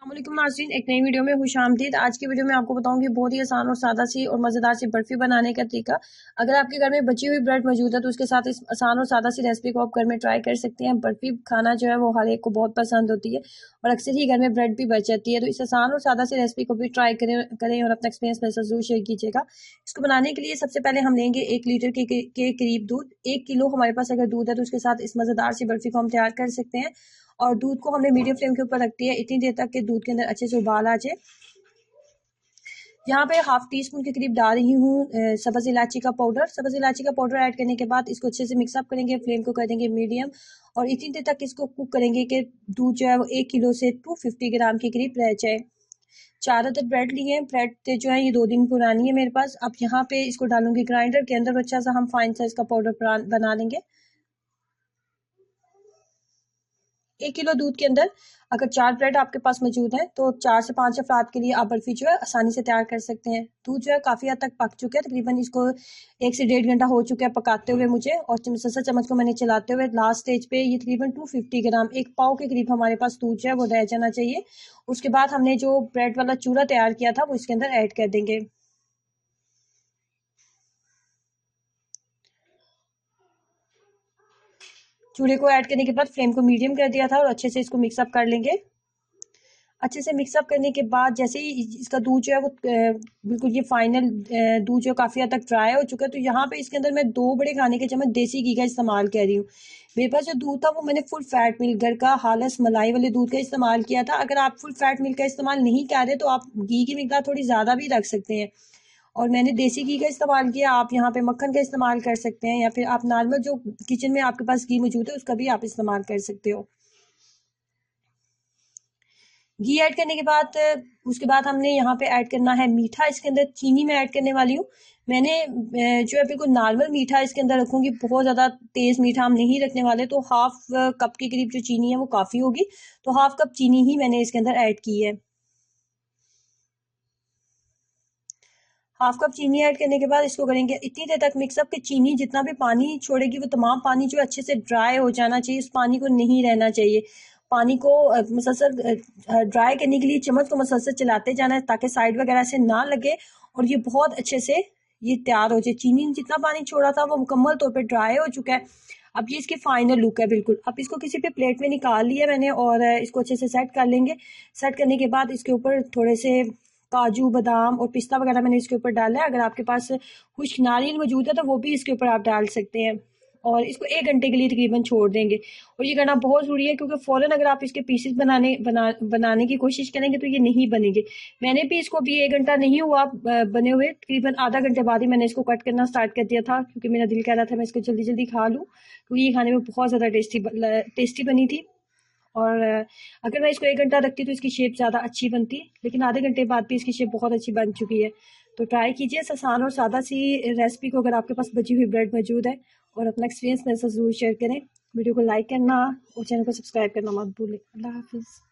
अस्सलामुअलैकुम नाज़रीन, एक नई वीडियो में खुशामदीद। आज की वीडियो में आपको बताऊंगी बहुत ही आसान और सादा सी और मज़ेदार सी बर्फ़ी बनाने का तरीका। अगर आपके घर में बची हुई ब्रेड मौजूद है तो उसके साथ इस आसान और सादा सी रेसिपी को आप घर में ट्राई कर सकते हैं। बर्फ़ी खाना जो है वो हर एक को बहुत पसंद होती है और अक्सर ही घर में ब्रेड भी बच जाती है। तो इस आसान और सादा सी रेसिपी को भी ट्राई करें और अपना एक्सपीरियंस मेरे साथ ज़रूर शेयर कीजिएगा। इसको बनाने के लिए सबसे पहले हम लेंगे 1 लीटर के करीब दूध। 1 किलो हमारे पास अगर दूध है तो उसके साथ इस मज़ेदार सी बर्फ़ी को हम तैयार कर सकते हैं। और दूध को हमने मीडियम फ्लेम के ऊपर रख दिया इतनी देर तक कि दूध के अंदर अच्छे से उबाल आ जाए। यहाँ पे हाफ टी स्पून के करीब डाल रही हूँ सब्ज़ इलायची का पाउडर। सब्ज़ इलायची का पाउडर ऐड करने के बाद इसको अच्छे से मिक्सअप करेंगे, फ्लेम को कर देंगे मीडियम और इतनी देर तक इसको कुक करेंगे कि दूध जो है वो 1 किलो से 250 ग्राम के करीब रह जाए। 4 अदद ब्रेड लिए हैं। ब्रेड जो है ये 2 दिन पुरानी है मेरे पास। अब यहाँ पे इसको डालूंगी ग्राइंडर के अंदर, अच्छा सा हम फाइन साइज का पाउडर बना लेंगे। 1 किलो दूध के अंदर अगर 4 ब्रेड आपके पास मौजूद है तो 4 से 5 अफराद के लिए आप बर्फी जो है आसानी से तैयार कर सकते हैं। दूध जो है काफ़ी हद तक पक चुका है, तकरीबन इसको 1 से 1.5 घंटा हो चुका है पकाते हुए मुझे, और ससा चम्मच को मैंने चलाते हुए लास्ट स्टेज पे ये तकरीबन 250 ग्राम, 1 पाव के करीब हमारे पास दूध जो है वो रह जाना चाहिए। उसके बाद हमने जो ब्रेड वाला चूरा तैयार किया था वो इसके अंदर ऐड कर देंगे। चूरे को ऐड करने के बाद फ्लेम को मीडियम कर दिया था और अच्छे से इसको मिक्सअप कर लेंगे। अच्छे से मिक्सअप करने के बाद जैसे ही इसका दूध जो है वो बिल्कुल ये फाइनल दूध जो काफ़ी हद तक ड्राई हो चुका है, तो यहाँ पे इसके अंदर मैं 2 बड़े खाने के चम्मच देसी घी का इस्तेमाल कर रही हूँ। मेरे पास जो दूध था वो मैंने फुल फैट मिल्क, घर का हालस मलाई वाले दूध का इस्तेमाल किया था। अगर आप फुल फैट मिल्क का इस्तेमाल नहीं कर रहे तो आप घी की मिकदार थोड़ी ज़्यादा भी रख सकते हैं। और मैंने देसी घी का इस्तेमाल किया। आप यहाँ पे मक्खन का इस्तेमाल कर सकते हैं या फिर आप नॉर्मल जो किचन में आपके पास घी मौजूद है उसका भी आप इस्तेमाल कर सकते हो। घी ऐड करने के बाद उसके बाद हमने यहाँ पे ऐड करना है मीठा। इसके अंदर चीनी मैं ऐड करने वाली हूँ। मैंने जो है बिल्कुल नॉर्मल मीठा इसके अंदर रखूँगी, बहुत ज़्यादा तेज़ मीठा हम नहीं रखने वाले। तो हाफ कप के करीब जो चीनी है वो काफ़ी होगी, तो हाफ कप चीनी ही मैंने इसके अंदर ऐड की है। हाफ कप चीनी ऐड करने के बाद इसको करेंगे इतनी देर तक मिक्सअप कि चीनी जितना भी पानी छोड़ेगी वो तमाम पानी जो अच्छे से ड्राई हो जाना चाहिए, उस पानी को नहीं रहना चाहिए। पानी को मुसलसल ड्राई करने के लिए चम्मच को मुसलसल चलाते जाना है ताकि साइड वगैरह से ना लगे और ये बहुत अच्छे से ये तैयार हो जाए। चीनी ने जितना पानी छोड़ा था वो मुकम्मल तौर पे ड्राई हो चुका है। अब ये इसकी फाइनल लुक है बिल्कुल। अब इसको किसी पे प्लेट में निकाल लिया मैंने और इसको अच्छे से सेट कर लेंगे। सेट करने के बाद इसके ऊपर थोड़े से काजू बादाम और पिस्ता वगैरह मैंने इसके ऊपर डाला है। अगर आपके पास खुश्क नारियल मौजूद है तो वो भी इसके ऊपर आप डाल सकते हैं और इसको 1 घंटे के लिए तकरीबन छोड़ देंगे। और ये करना बहुत ज़रूरी है क्योंकि फ़ौरन अगर आप इसके पीसेस बनाने की कोशिश करेंगे तो ये नहीं बनेंगे। मैंने भी इसको भी 1 घंटा नहीं हुआ बने हुए, तकरीबन आधा घंटे बाद ही मैंने इसको कट करना स्टार्ट कर दिया था क्योंकि मेरा दिल कह रहा था मैं इसको जल्दी जल्दी खा लूँ, क्योंकि ये खाने में बहुत ज़्यादा टेस्टी बनी थी। और अगर मैं इसको 1 घंटा रखती तो इसकी शेप ज़्यादा अच्छी बनती, लेकिन आधे घंटे बाद भी इसकी शेप बहुत अच्छी बन चुकी है। तो ट्राई कीजिए इस आसान और सादा सी रेसिपी को अगर आपके पास बची हुई ब्रेड मौजूद है, और अपना एक्सपीरियंस मेरे साथ ज़रूर शेयर करें। वीडियो को लाइक करना और चैनल को सब्सक्राइब करना मत भूलें। अल्लाह हाफिज़।